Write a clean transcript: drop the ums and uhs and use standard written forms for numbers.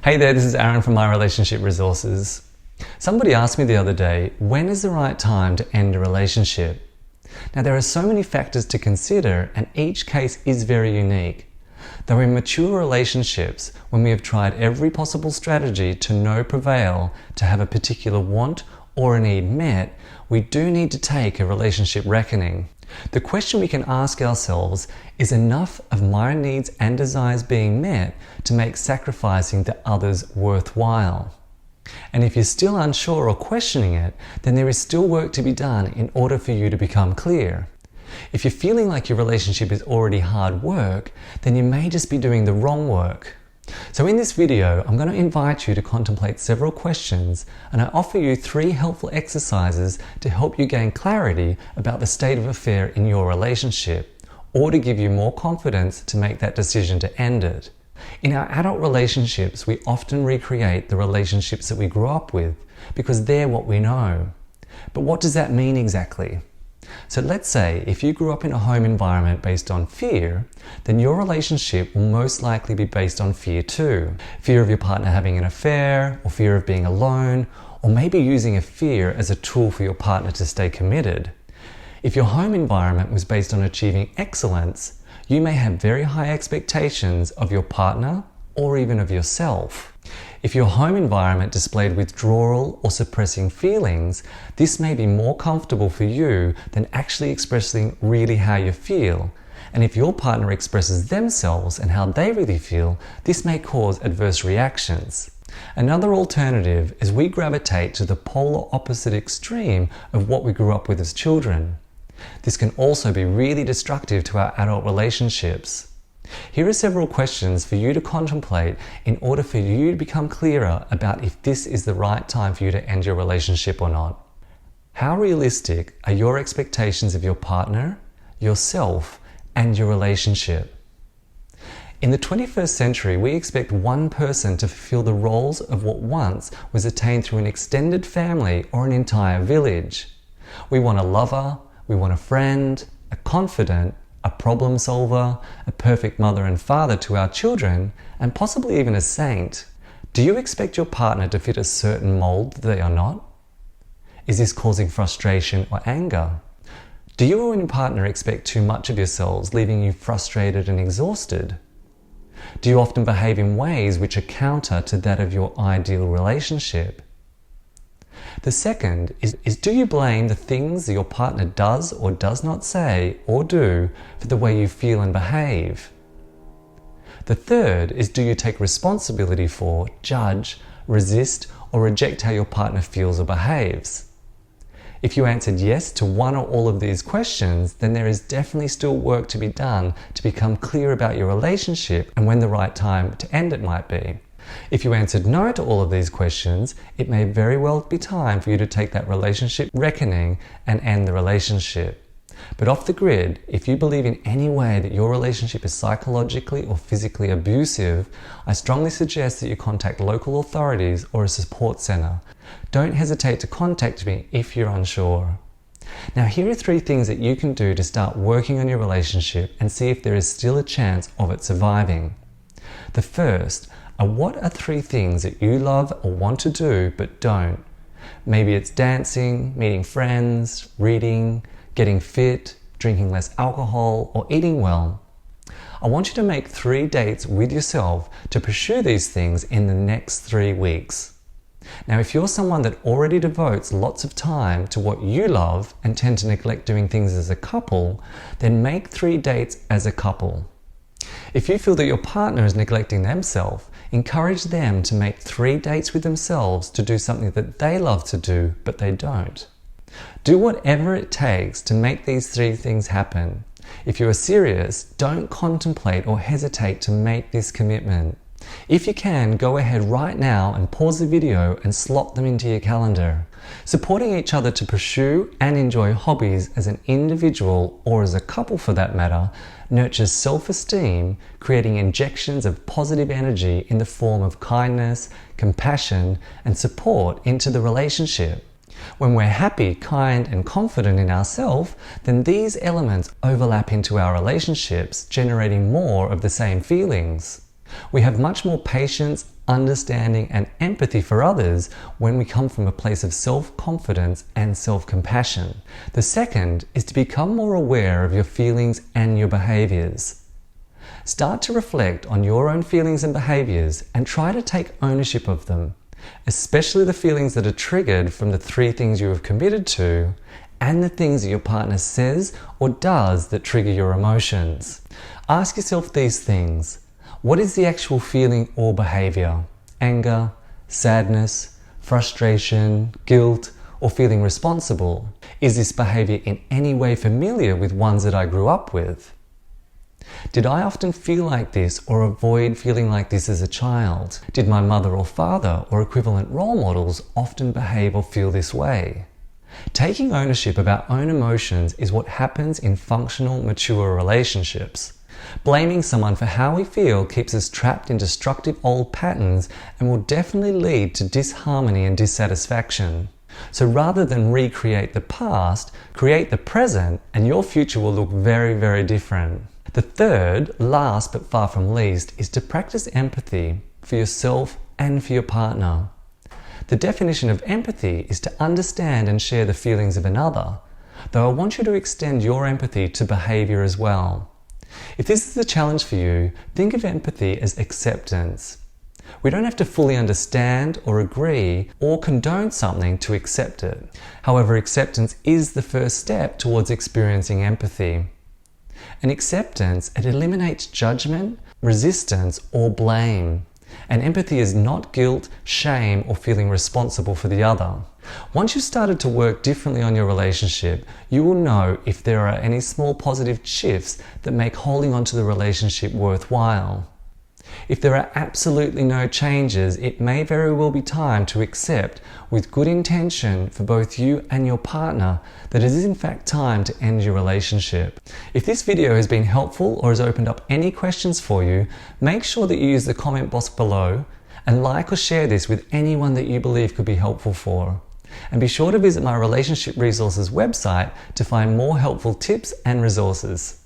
Hey there, this is Aaron from My Relationship Resources. Somebody asked me the other day, when is the right time to end a relationship? Now there are so many factors to consider and each case is very unique. Though in mature relationships, when we have tried every possible strategy to no prevail to have a particular want or a need met, we do need to take a relationship reckoning. The question we can ask ourselves is enough of my needs and desires being met to make sacrificing the others worthwhile? And if you're still unsure or questioning it, then there is still work to be done in order for you to become clear. If you're feeling like your relationship is already hard work, then you may just be doing the wrong work. So in this video, I'm going to invite you to contemplate several questions, and I offer you 3 helpful exercises to help you gain clarity about the state of affair in your relationship, or to give you more confidence to make that decision to end it. In our adult relationships, we often recreate the relationships that we grew up with because they're what we know. But what does that mean exactly? So let's say if you grew up in a home environment based on fear, then your relationship will most likely be based on fear too. Fear of your partner having an affair, or fear of being alone, or maybe using a fear as a tool for your partner to stay committed. If your home environment was based on achieving excellence, you may have very high expectations of your partner or even of yourself. If your home environment displayed withdrawal or suppressing feelings, this may be more comfortable for you than actually expressing really how you feel. And if your partner expresses themselves and how they really feel, this may cause adverse reactions. Another alternative is we gravitate to the polar opposite extreme of what we grew up with as children. This can also be really destructive to our adult relationships. Here are several questions for you to contemplate in order for you to become clearer about if this is the right time for you to end your relationship or not. How realistic are your expectations of your partner, yourself, and your relationship? In the 21st century, we expect one person to fulfill the roles of what once was attained through an extended family or an entire village. We want a lover, we want a friend, a confidant, a problem solver, a perfect mother and father to our children, and possibly even a saint. Do you expect your partner to fit a certain mold that they are not? Is this causing frustration or anger? Do you or your partner expect too much of yourselves, leaving you frustrated and exhausted? Do you often behave in ways which are counter to that of your ideal relationship? The second is do you blame the things that your partner does or does not say or do for the way you feel and behave? The third is do you take responsibility for, judge, resist, or reject how your partner feels or behaves? If you answered yes to one or all of these questions, then there is definitely still work to be done to become clear about your relationship and when the right time to end it might be. If you answered no to all of these questions, it may very well be time for you to take that relationship reckoning and end the relationship. But off the grid, if you believe in any way that your relationship is psychologically or physically abusive, I strongly suggest that you contact local authorities or a support center. Don't hesitate to contact me if you're unsure. Now here are 3 things that you can do to start working on your relationship and see if there is still a chance of it surviving. The first, what are 3 things that you love or want to do but don't? Maybe it's dancing, meeting friends, reading, getting fit, drinking less alcohol, or eating well. I want you to make 3 dates with yourself to pursue these things in the next 3 weeks. Now if you're someone that already devotes lots of time to what you love and tend to neglect doing things as a couple, then make 3 dates as a couple. If you feel that your partner is neglecting themselves, encourage them to make 3 dates with themselves to do something that they love to do, but they don't. Do whatever it takes to make these 3 things happen. If you are serious, don't contemplate or hesitate to make this commitment. If you can, go ahead right now and pause the video and slot them into your calendar. Supporting each other to pursue and enjoy hobbies as an individual, or as a couple for that matter, nurtures self-esteem, creating injections of positive energy in the form of kindness, compassion, and support into the relationship. When we're happy, kind, and confident in ourselves, then these elements overlap into our relationships, generating more of the same feelings. We have much more patience, understanding and empathy for others when we come from a place of self-confidence and self-compassion. The second is to become more aware of your feelings and your behaviors. Start to reflect on your own feelings and behaviors and try to take ownership of them, especially the feelings that are triggered from the 3 things you have committed to and the things that your partner says or does that trigger your emotions. Ask yourself these things. What is the actual feeling or behavior? Anger, sadness, frustration, guilt, or feeling responsible? Is this behavior in any way familiar with ones that I grew up with? Did I often feel like this or avoid feeling like this as a child? Did my mother or father or equivalent role models often behave or feel this way? Taking ownership of our own emotions is what happens in functional, mature relationships. Blaming someone for how we feel keeps us trapped in destructive old patterns and will definitely lead to disharmony and dissatisfaction. So rather than recreate the past, create the present and your future will look very, very different. The third, last but far from least, is to practice empathy for yourself and for your partner. The definition of empathy is to understand and share the feelings of another, though I want you to extend your empathy to behavior as well. If this is a challenge for you, think of empathy as acceptance. We don't have to fully understand or agree or condone something to accept it. However, acceptance is the first step towards experiencing empathy. And acceptance, it eliminates judgment, resistance, or blame. And empathy is not guilt, shame, or feeling responsible for the other. Once you've started to work differently on your relationship, you will know if there are any small positive shifts that make holding on to the relationship worthwhile. If there are absolutely no changes, it may very well be time to accept, with good intention for both you and your partner, that it is in fact time to end your relationship. If this video has been helpful or has opened up any questions for you, make sure that you use the comment box below and like or share this with anyone that you believe could be helpful for. And be sure to visit my Relationship Resources website to find more helpful tips and resources.